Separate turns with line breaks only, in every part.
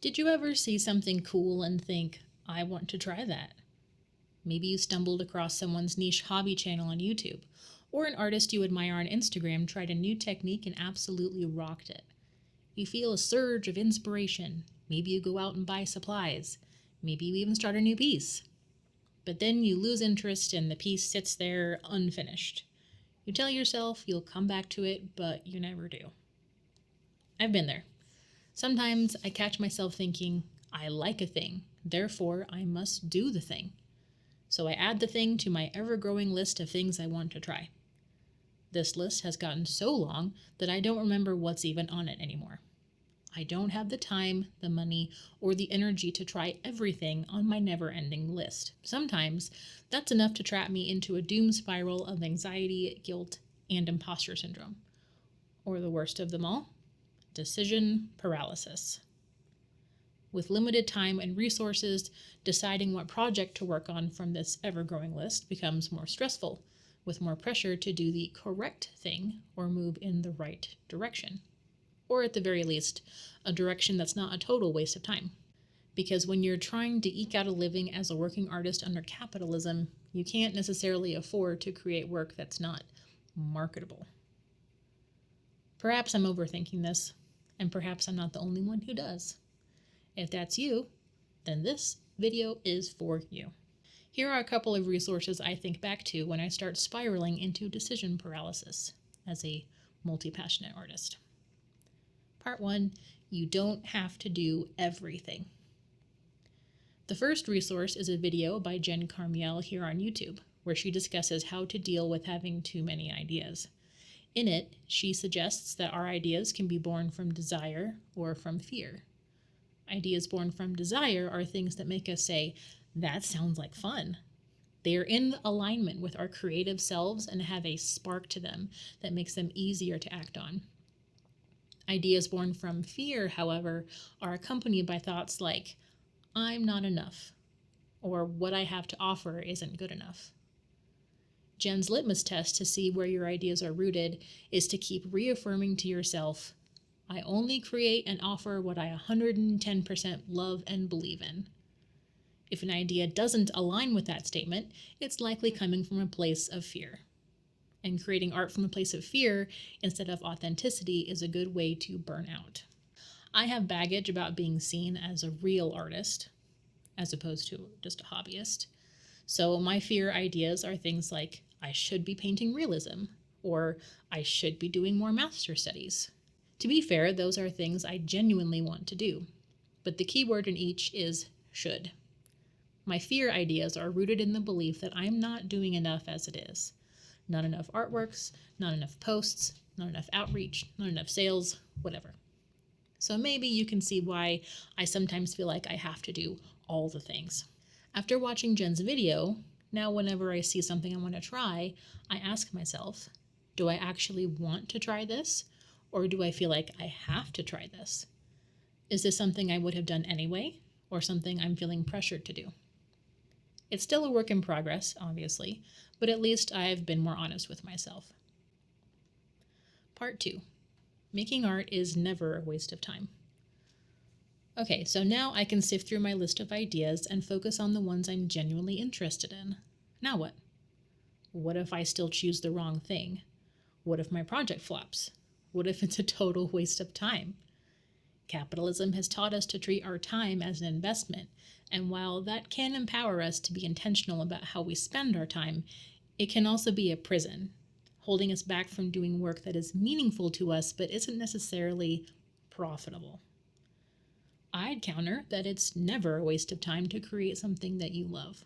Did you ever see something cool and think, I want to try that? Maybe you stumbled across someone's niche hobby channel on YouTube, or an artist you admire on Instagram tried a new technique and absolutely rocked it. You feel a surge of inspiration. Maybe you go out and buy supplies. Maybe you even start a new piece. But then you lose interest and the piece sits there unfinished. You tell yourself you'll come back to it, but you never do. I've been there. Sometimes I catch myself thinking, I like a thing, therefore I must do the thing. So I add the thing to my ever-growing list of things I want to try. This list has gotten so long that I don't remember what's even on it anymore. I don't have the time, the money, or the energy to try everything on my never-ending list. Sometimes that's enough to trap me into a doom spiral of anxiety, guilt, and imposter syndrome. Or the worst of them all, decision paralysis. With limited time and resources, deciding what project to work on from this ever-growing list becomes more stressful, with more pressure to do the correct thing or move in the right direction. Or at the very least, a direction that's not a total waste of time. Because when you're trying to eke out a living as a working artist under capitalism, you can't necessarily afford to create work that's not marketable. Perhaps I'm overthinking this, and perhaps I'm not the only one who does. If that's you, then this video is for you. Here are a couple of resources I think back to when I start spiraling into decision paralysis as a multi-passionate artist. Part 1, you don't have to do everything. The first resource is a video by Jen Carmiel here on YouTube, where she discusses how to deal with having too many ideas. In it, she suggests that our ideas can be born from desire or from fear. Ideas born from desire are things that make us say, that sounds like fun. They are in alignment with our creative selves and have a spark to them that makes them easier to act on. Ideas born from fear, however, are accompanied by thoughts like, I'm not enough, or what I have to offer isn't good enough. Jen's litmus test to see where your ideas are rooted is to keep reaffirming to yourself, I only create and offer what I 110% love and believe in. If an idea doesn't align with that statement, it's likely coming from a place of fear. And creating art from a place of fear instead of authenticity is a good way to burn out. I have baggage about being seen as a real artist, as opposed to just a hobbyist. So my fear ideas are things like, I should be painting realism, or I should be doing more master studies. To be fair, those are things I genuinely want to do, but the key word in each is should. My fear ideas are rooted in the belief that I'm not doing enough as it is. Not enough artworks, not enough posts, not enough outreach, not enough sales, whatever. So maybe you can see why I sometimes feel like I have to do all the things. After watching Jen's video, now whenever I see something I want to try, I ask myself, do I actually want to try this? Or do I feel like I have to try this? Is this something I would have done anyway, or something I'm feeling pressured to do? It's still a work in progress, obviously, but at least I've been more honest with myself. Part 2. Making art is never a waste of time. Okay, so now I can sift through my list of ideas and focus on the ones I'm genuinely interested in. Now what? What if I still choose the wrong thing? What if my project flops? What if it's a total waste of time? Capitalism has taught us to treat our time as an investment, and while that can empower us to be intentional about how we spend our time, it can also be a prison, holding us back from doing work that is meaningful to us but isn't necessarily profitable. I'd counter that it's never a waste of time to create something that you love.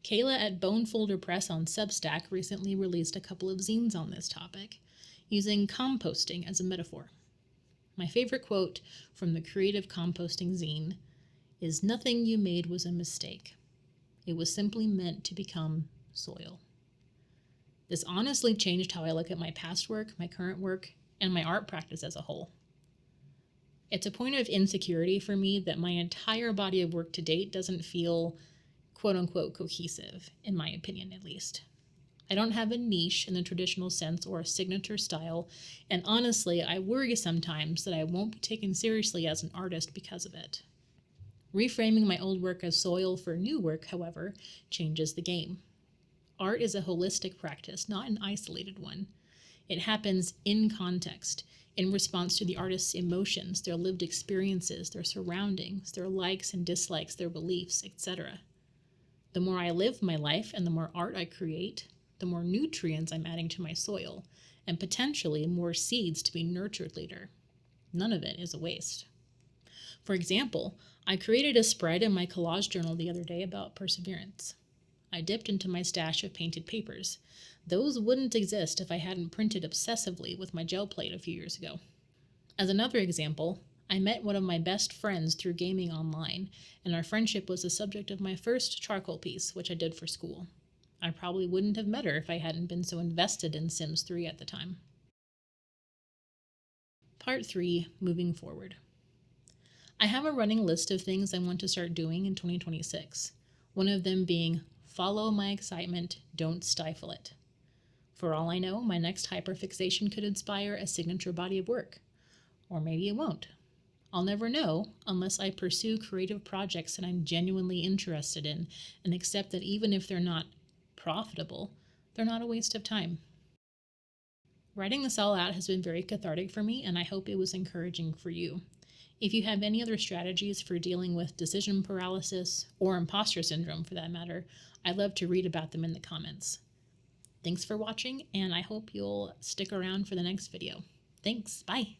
Kayla at Bonefolder Press on Substack recently released a couple of zines on this topic, using composting as a metaphor. My favorite quote from the Creative Composting zine is, "Nothing you made was a mistake. It was simply meant to become soil." This honestly changed how I look at my past work, my current work, and my art practice as a whole. It's a point of insecurity for me that my entire body of work to date doesn't feel quote-unquote cohesive, in my opinion at least. I don't have a niche in the traditional sense or a signature style, and honestly, I worry sometimes that I won't be taken seriously as an artist because of it. Reframing my old work as soil for new work, however, changes the game. Art is a holistic practice, not an isolated one. It happens in context, in response to the artist's emotions, their lived experiences, their surroundings, their likes and dislikes, their beliefs, etc. The more I live my life and the more art I create, the more nutrients I'm adding to my soil, and potentially more seeds to be nurtured later. None of it is a waste. For example, I created a spread in my collage journal the other day about perseverance. I dipped into my stash of painted papers. Those wouldn't exist if I hadn't printed obsessively with my gel plate a few years ago. As another example, I met one of my best friends through gaming online, and our friendship was the subject of my first charcoal piece, which I did for school. I probably wouldn't have met her if I hadn't been so invested in Sims 3 at the time. Part 3, moving forward. I have a running list of things I want to start doing in 2026. One of them being follow my excitement, don't stifle it. For all I know, my next hyperfixation could inspire a signature body of work. Or maybe it won't. I'll never know unless I pursue creative projects that I'm genuinely interested in and accept that even if they're not profitable, they're not a waste of time. Writing this all out has been very cathartic for me, and I hope it was encouraging for you. If you have any other strategies for dealing with decision paralysis, or imposter syndrome for that matter, I'd love to read about them in the comments. Thanks for watching, and I hope you'll stick around for the next video. Thanks, bye!